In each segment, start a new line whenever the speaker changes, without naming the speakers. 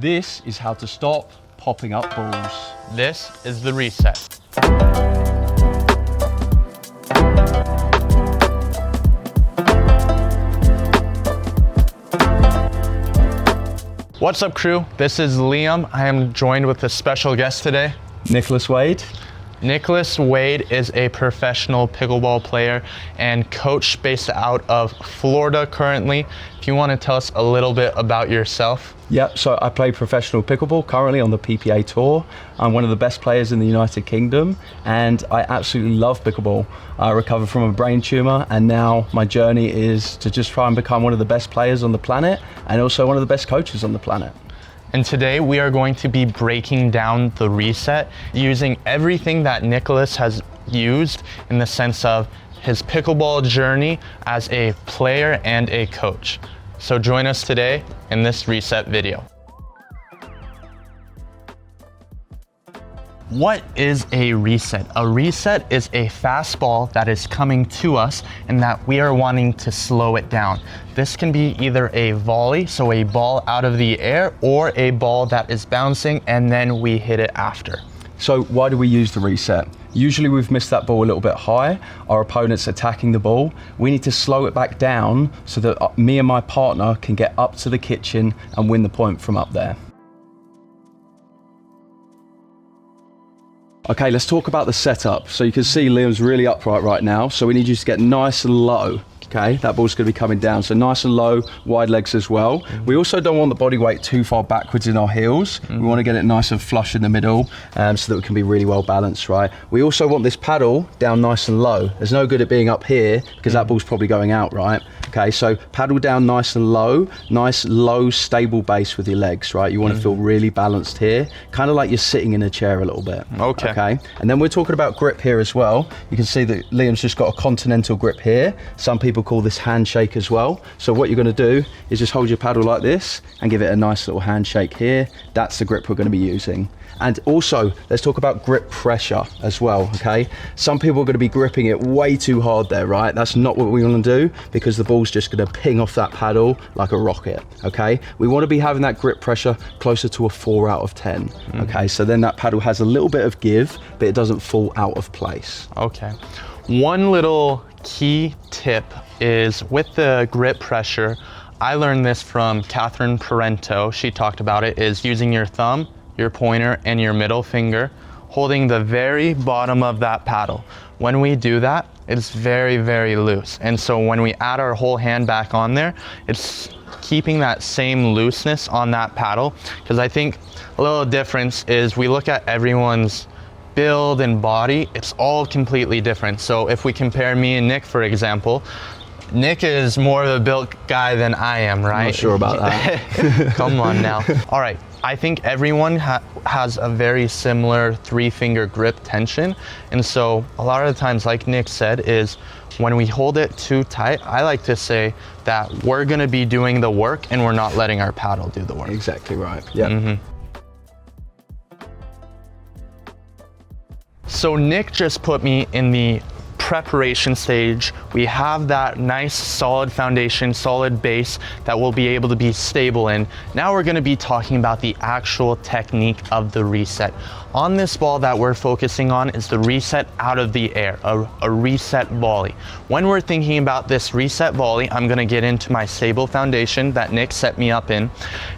This is how to stop popping up balls.
This is the reset. What's up, crew? This is Liam. I am joined with a special guest today.
Nicholas Wade.
Nicholas Wade is a professional pickleball player and coach based out of Florida currently. If you want to tell us a little bit about yourself.
Yep, so I play professional pickleball currently on the PPA tour. I'm one of the best players in the United Kingdom and I absolutely love pickleball. I recovered from a brain tumor and now my journey is to just try and become one of the best players on the planet and also one of the best coaches on the planet.
And today we are going to be breaking down the reset using everything that Nicholas has used in the sense of his pickleball journey as a player and a coach. So join us today in this reset video. What is a reset? A reset is a fastball that is coming to us and that we are wanting to slow it down. This can be either a volley, so a ball out of the air, or a ball that is bouncing and then we hit it after.
So why do we use the reset? Usually we've missed that ball a little bit high, our opponent's attacking the ball. We need to slow it back down so that me and my partner can get up to the kitchen and win the point from up there. Okay, let's talk about the setup. So you can see Liam's really upright right now, so we need you to get nice and low. Okay, that ball's going to be coming down, so nice and low, wide legs as well. We also don't want the body weight too far backwards in our heels. We want to get it nice and flush in the middle so that we can be really well balanced, right? We also want this paddle down nice and low. There's no good at being up here because that ball's probably going out, right? Okay, so paddle down nice and low, nice, low, stable base with your legs, right? You want to feel really balanced here, kind of like you're sitting in a chair a little bit. Okay, and then we're talking about grip here as well. You can see that Liam's just got a continental grip here. Some people call this handshake as well. So what you're going to do is just hold your paddle like this and give it a nice little handshake here. That's the grip we're going to be using. And also, let's talk about grip pressure as well, okay? Some people are going to be gripping it way too hard there, right? That's not what we want to do because the ball's just going to ping off that paddle like a rocket, okay? We want to be having that grip pressure closer to a 4 out of 10, okay? So then that paddle has a little bit of give, but it doesn't fall out of place.
Okay. One little key tip is with the grip pressure, I learned this from Catherine Parento. She talked about it, is using your thumb, your pointer, and your middle finger, holding the very bottom of that paddle. When we do that, it's very, very loose. And so when we add our whole hand back on there, it's keeping that same looseness on that paddle. Because I think a little difference is we look at everyone's build and body, it's all completely different. So if we compare me and Nick, for example, Nick is more of a built guy than I am, right?
Not sure about that.
Come on now. All right, I think everyone has a very similar 3-finger grip tension. And so a lot of the times, like Nick said, is when we hold it too tight, I like to say that we're gonna be doing the work and we're not letting our paddle do the work.
Exactly right, yeah.
So Nick just put me in the preparation stage. We have that nice solid foundation, solid base that we'll be able to be stable in. Now we're going to be talking about the actual technique of the reset. On this ball that we're focusing on is the reset out of the air, a reset volley. When we're thinking about this reset volley, I'm going to get into my stable foundation that Nick set me up in,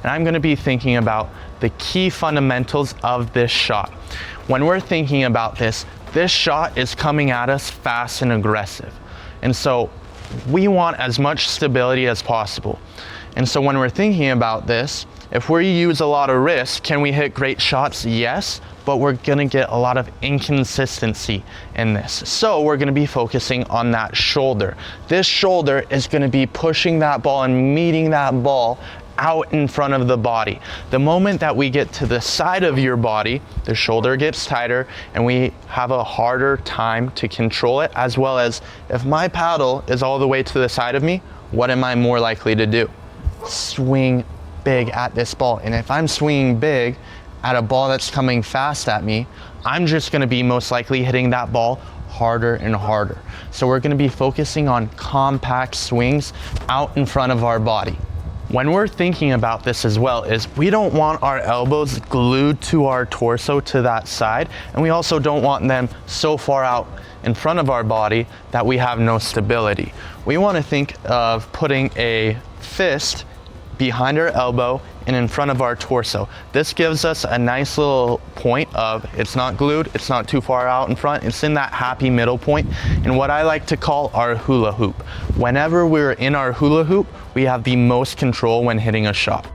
and I'm going to be thinking about the key fundamentals of this shot. When we're thinking about this shot is coming at us fast and aggressive. And so we want as much stability as possible. And so when we're thinking about this, if we use a lot of risk, can we hit great shots? Yes, but we're gonna get a lot of inconsistency in this. So we're gonna be focusing on that shoulder. This shoulder is gonna be pushing that ball and meeting that ball out in front of the body. The moment that we get to the side of your body, the shoulder gets tighter and we have a harder time to control it, as well as if my paddle is all the way to the side of me, what am I more likely to do? Swing big at this ball. And if I'm swinging big at a ball that's coming fast at me, I'm just gonna be most likely hitting that ball harder and harder. So we're gonna be focusing on compact swings out in front of our body. When we're thinking about this as well is we don't want our elbows glued to our torso to that side, and we also don't want them so far out in front of our body that we have no stability. We want to think of putting a fist behind our elbow and in front of our torso. This gives us a nice little point of it's not glued, it's not too far out in front, it's in that happy middle point, and what I like to call our hula hoop. Whenever we're in our hula hoop, we have the most control when hitting a shot.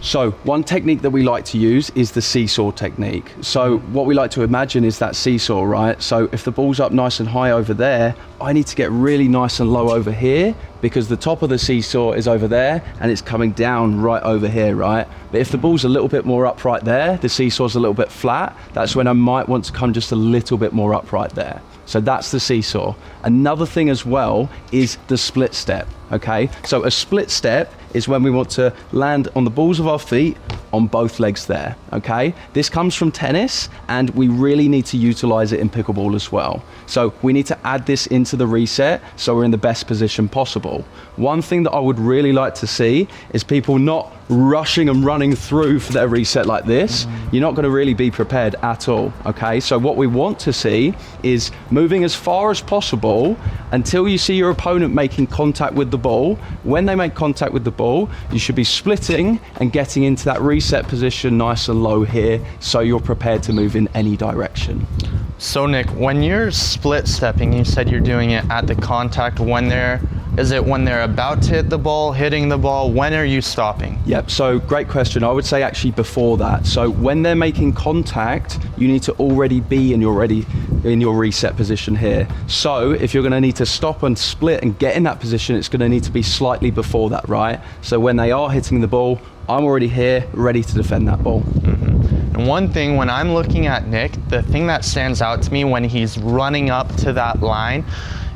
So one technique that we like to use is the seesaw technique. So what we like to imagine is that seesaw, right? So if the ball's up nice and high over there, I need to get really nice and low over here because the top of the seesaw is over there and it's coming down right over here, right? But if the ball's a little bit more upright there, the seesaw's a little bit flat, that's when I might want to come just a little bit more upright there. So that's the seesaw. Another thing as well is the split step, okay? So a split step is when we want to land on the balls of our feet on both legs there, okay? This comes from tennis and we really need to utilize it in pickleball as well. So we need to add this into the reset so we're in the best position possible. One thing that I would really like to see is people not rushing and running through for their reset like this. You're not going to really be prepared at all, okay? So what we want to see is moving as far as possible until you see your opponent making contact with the ball. When they make contact with the ball, you should be splitting and getting into that reset position nice and low here so you're prepared to move in any direction.
So Nick, when you're split stepping, you said you're doing it at the contact when is it when they're about to hit the ball, hitting the ball? When are you stopping?
Yep, so great question. I would say actually before that. So when they're making contact, you need to already be in your reset position here. So if you're going to need to stop and split and get in that position, it's going to need to be slightly before that, right? So when they are hitting the ball, I'm already here, ready to defend that ball.
And one thing when I'm looking at Nick, the thing that stands out to me when he's running up to that line,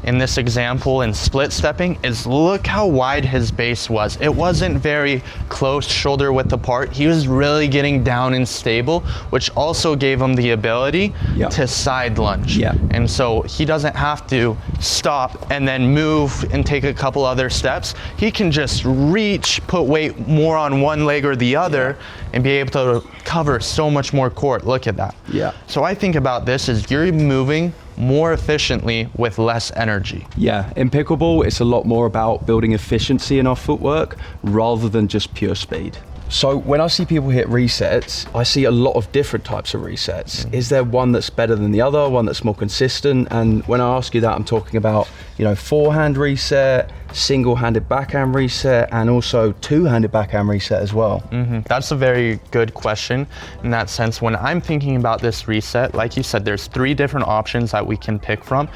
in this example in split stepping, is look how wide his base was. It wasn't very close, shoulder width apart. He was really getting down and stable, which also gave him the ability to side lunge. And so he doesn't have to stop and then move and take a couple other steps. He can just reach, put weight more on one leg or the other and be able to cover so much more court. Look at that. So I think about this as you're moving more efficiently with less energy.
Yeah, in pickleball, it's a lot more about building efficiency in our footwork rather than just pure speed. So when I see people hit resets, I see a lot of different types of resets. Is there one that's better than the other, one that's more consistent? And when I ask you that, I'm talking about, forehand reset, single-handed backhand reset, and also two-handed backhand reset as well.
That's a very good question in that sense. When I'm thinking about this reset, like you said, there's 3 different options that we can pick from.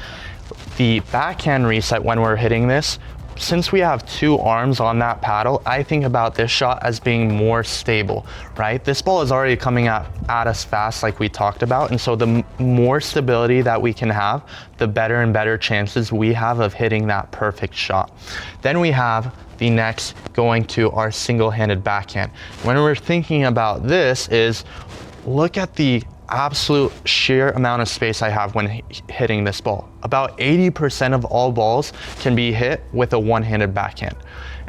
The backhand reset, when we're hitting this, since we have 2 arms on that paddle, I think about this shot as being more stable, right? This ball is already coming at us fast like we talked about, and so the more stability that we can have, the better and better chances we have of hitting that perfect shot. Then we have the next going to our single-handed backhand. When we're thinking about this is, look at the absolute sheer amount of space I have when hitting this ball. About 80% of all balls can be hit with a one-handed backhand.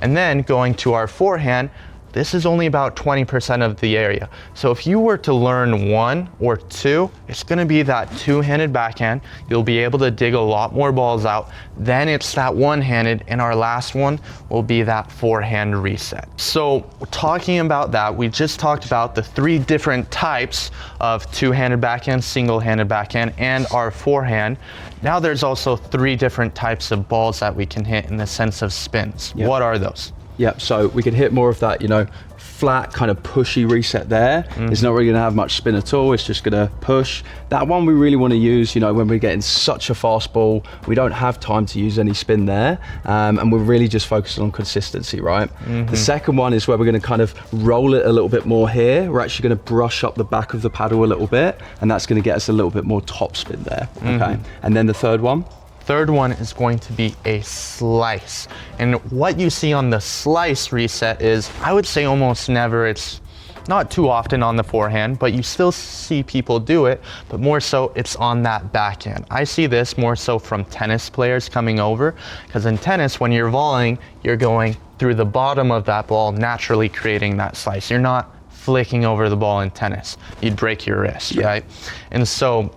And then going to our forehand, this is only about 20% of the area. So if you were to learn 1 or 2, it's gonna be that two-handed backhand. You'll be able to dig a lot more balls out. Then it's that one-handed, and our last one will be that forehand reset. So talking about that, we just talked about the 3 different types of two-handed backhand, single-handed backhand, and our forehand. Now there's also 3 different types of balls that we can hit in the sense of spins. What are those?
Yeah, so we could hit more of that, flat kind of pushy reset there. It's not really gonna have much spin at all. It's just gonna push. That one we really wanna use, when we're getting such a fast ball, we don't have time to use any spin there. And we're really just focused on consistency, right? The second one is where we're gonna kind of roll it a little bit more here. We're actually gonna brush up the back of the paddle a little bit, and that's gonna get us a little bit more top spin there, okay? And then the third one?
Third one is going to be a slice. And what you see on the slice reset is, I would say almost never, it's not too often on the forehand, but you still see people do it, but more so it's on that backhand. I see this more so from tennis players coming over, because in tennis, when you're volleying, you're going through the bottom of that ball, naturally creating that slice. You're not flicking over the ball in tennis. You'd break your wrist, right? And so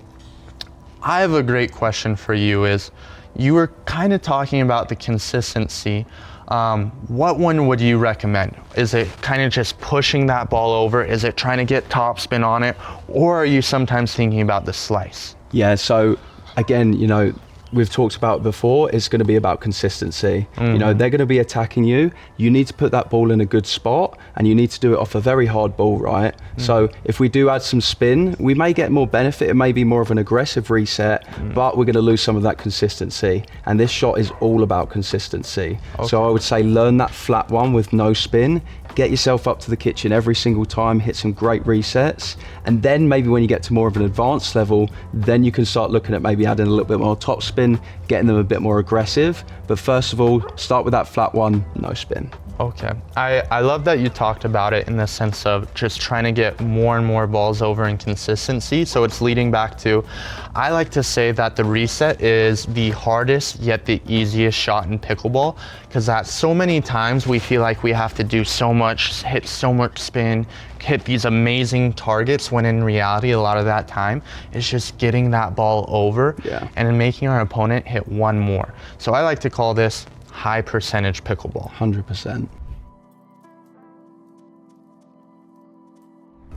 I have a great question for you is, you were kind of talking about the consistency. What one would you recommend? Is it kind of just pushing that ball over? Is it trying to get topspin on it? Or are you sometimes thinking about the slice?
Yeah, so again, you know, we've talked about before, it's going to be about consistency. You know, they're going to be attacking you. You need to put that ball in a good spot, and you need to do it off a very hard ball, right? So if we do add some spin, we may get more benefit. It may be more of an aggressive reset, but we're going to lose some of that consistency. And this shot is all about consistency. So I would say learn that flat one with no spin. Get yourself up to the kitchen every single time, hit some great resets, and then maybe when you get to more of an advanced level, then you can start looking at maybe adding a little bit more topspin, getting them a bit more aggressive. But first of all, start with that flat one, no spin.
Okay, I love that you talked about it in the sense of just trying to get more and more balls over in consistency. So it's leading back to, I like to say that the reset is the hardest yet the easiest shot in pickleball, because at so many times we feel like we have to do so much, hit so much spin, hit these amazing targets, when in reality a lot of that time is just getting that ball over and then making our opponent hit one more. So I like to call this high percentage pickleball.
100%.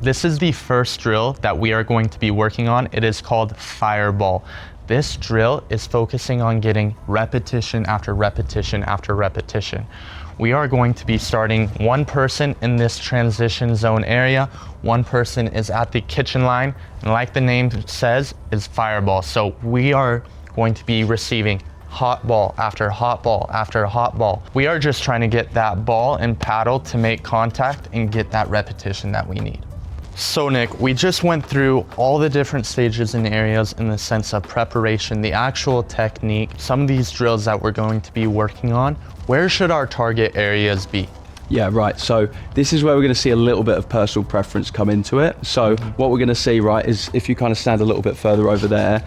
This is the first drill that we are going to be working on. It is called Fireball. This drill is focusing on getting repetition after repetition after repetition. We are going to be starting one person in this transition zone area. One person is at the kitchen line, and like the name says, is Fireball. So we are going to be receiving hot ball after hot ball after hot ball. We are just trying to get that ball and paddle to make contact and get that repetition that we need. So Nick, we just went through all the different stages and areas in the sense of preparation, the actual technique, some of these drills that we're going to be working on. Where should our target areas be?
Yeah, right. So this is where we're going to see a little bit of personal preference come into it. So what we're going to see, right, is if you kind of stand a little bit further over there,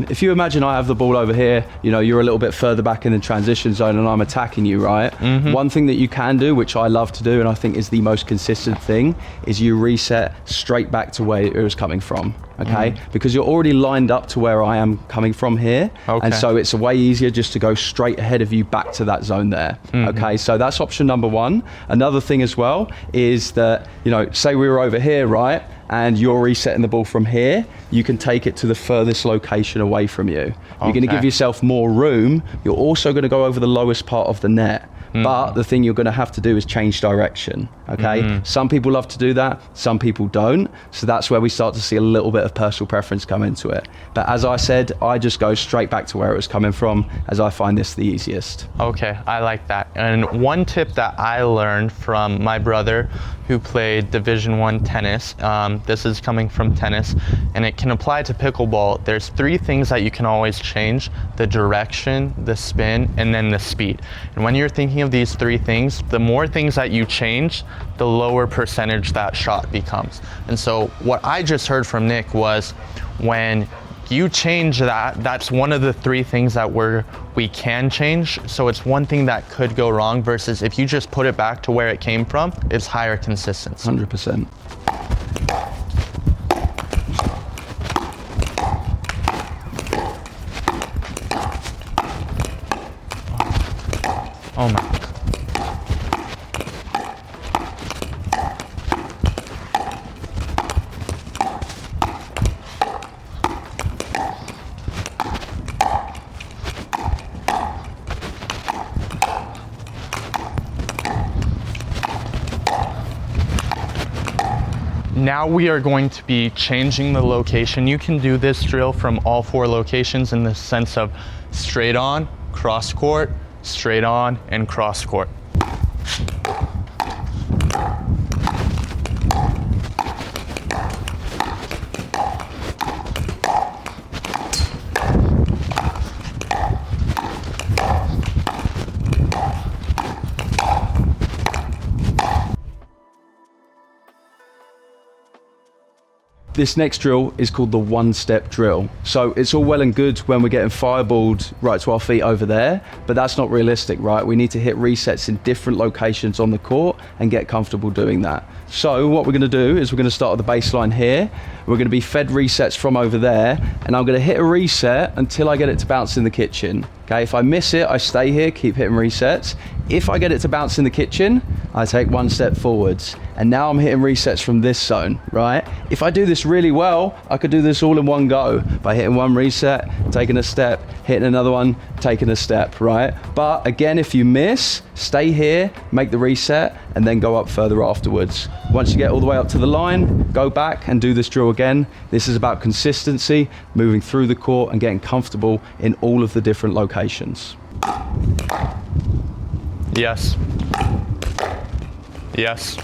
if you imagine I have the ball over here, you know, you're a little bit further back in the transition zone and I'm attacking you, right? One thing that you can do, which I love to do and I think is the most consistent thing, is you reset straight back to where it was coming from. Okay, because you're already lined up to where I am coming from here, and so it's way easier just to go straight ahead of you back to that zone there. Okay, so that's option number one. Another thing as well is that, you know, say we were over here, right, and you're resetting the ball from here, you can take it to the furthest location away from you. You're going to give yourself more room. You're also going to go over the lowest part of the net. But the thing you're going to have to do is change direction. Okay, some people love to do that, some people don't. So that's where we start to see a little bit of personal preference come into it. But as I said, I just go straight back to where it was coming from, as I find this the easiest.
Okay, I like that. And one tip that I learned from my brother who played Division I tennis, this is coming from tennis, and it can apply to pickleball. There's three things that you can always change: the direction, the spin, and then the speed. And when you're thinking of these three things, the more things that you change, the lower percentage that shot becomes. And so what I just heard from Nick was, when you change that, that's one of the three things that we can change. So it's one thing that could go wrong, versus if you just put it back to where it came from, it's higher consistency.
100%.
Oh my. Now we are going to be changing the location. You can do this drill from all four locations in the sense of straight on, cross court, straight on, and cross court.
This next drill is called the one-step drill. So it's all well and good when we're getting fireballed right to our feet over there, but that's not realistic, right? We need to hit resets in different locations on the court and get comfortable doing that. So what we're gonna do is we're gonna start at the baseline here. We're gonna be fed resets from over there, and I'm gonna hit a reset until I get it to bounce in the kitchen. Okay, if I miss it, I stay here, keep hitting resets. If I get it to bounce in the kitchen, I take one step forwards. And now I'm hitting resets from this zone, right? If I do this really well, I could do this all in one go by hitting one reset, taking a step, hitting another one, taking a step, right? But again, if you miss, stay here, make the reset, and then go up further afterwards. Once you get all the way up to the line, go back and do this drill again. This is about consistency, moving through the court and getting comfortable in all of the different locations.
Yes. Yes.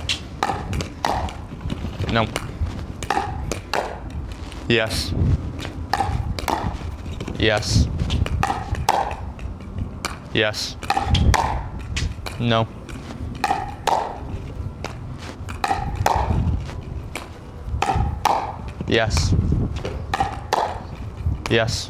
No. Yes. Yes. Yes. No. Yes. Yes.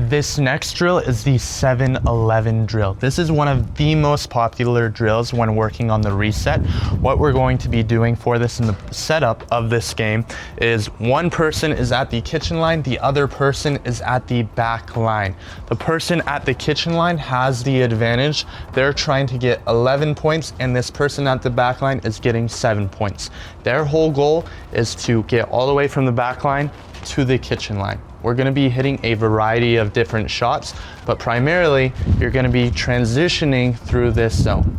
This next drill is the 7-11 drill. This is one of the most popular drills when working on the reset. What we're going to be doing for this in the setup of this game is one person is at the kitchen line, the other person is at the back line. The person at the kitchen line has the advantage. They're trying to get 11 points, and this person at the back line is getting 7 points. Their whole goal is to get all the way from the back line to the kitchen line. We're going to be hitting a variety of different shots, but primarily you're going to be transitioning through this zone.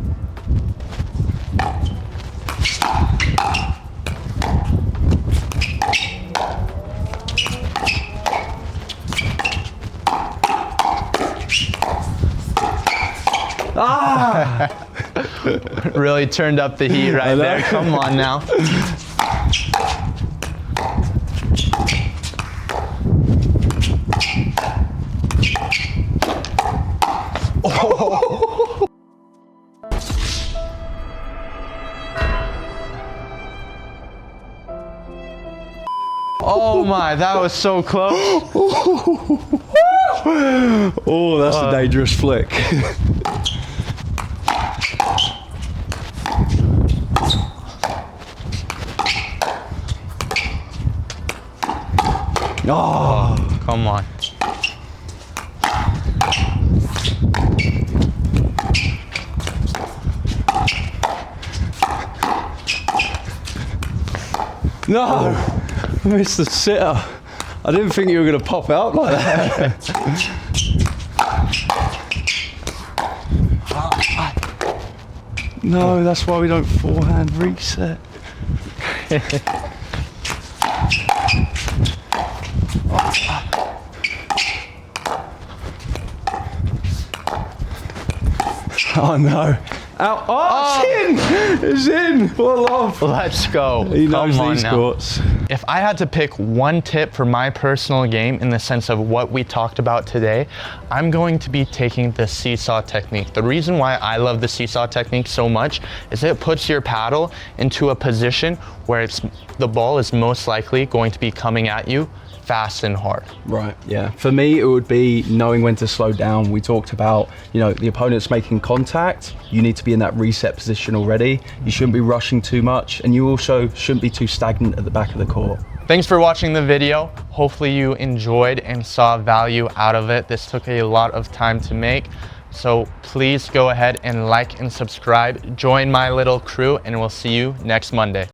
Ah!
Really turned up the heat right there. Come on now. Oh my, that was so close.
Oh, that's a dangerous flick.
Oh, come on.
No, I missed the sitter. I didn't think you were going to pop out like that. No, that's why we don't forehand reset. Oh no. Out. Oh, it's in! It's in! What love!
Let's go.
He knows
Come on
these
now.
courts.
If I had to pick one tip for my personal game in the sense of what we talked about today, I'm going to be taking the Seesaw Technique. The reason why I love the Seesaw Technique so much is it puts your paddle into a position where the ball is most likely going to be coming at you fast and hard.
Right, yeah. For me, it would be knowing when to slow down. We talked about, you know, the opponent's making contact. You need to be in that reset position already. You shouldn't be rushing too much, and you also shouldn't be too stagnant at the back of the court.
Thanks for watching the video. Hopefully you enjoyed and saw value out of it. This took a lot of time to make. So please go ahead and like and subscribe. Join my little crew, and we'll see you next Monday.